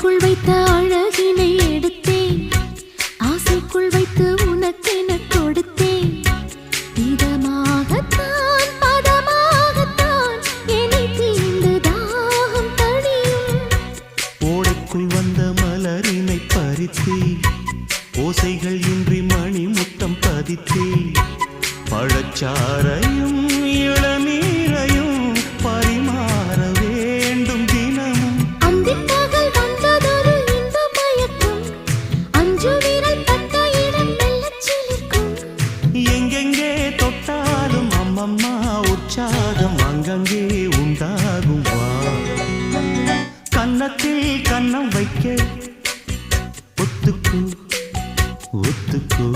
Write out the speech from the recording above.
ஆடைக்குள் வைத்த அழகினை எடுத்தேன், ஆசைக்குள் வைத்து உனக்கென கொடுத்தேன். இதமாகத்தான் பதமாகத்தான் என்னை தீண்டு தாகம் தணியும். ஓடைக்குள் வந்த மலரினை பறித்தேன், ஓசைகள் இன்றி மணி முத்தம் பதித்தேன். பழச்சாரையும் இளநீரையும் பரிமாற வேண்டும் தினமும். அந்திப்பகல் வந்ததொரு இன்ப மயக்கம், அஞ்சு விரல் பட்ட இடம் மெல்லச் சிலிர்க்கும். எங்கெங்கே தொட்டாலும் அம்மம்மா உற்சாகம் அங்கங்கே உண்டாகும். வா கன்னத்தில் கன்னம் வைக்க ஒத்துக்கு ஒத்துக்கு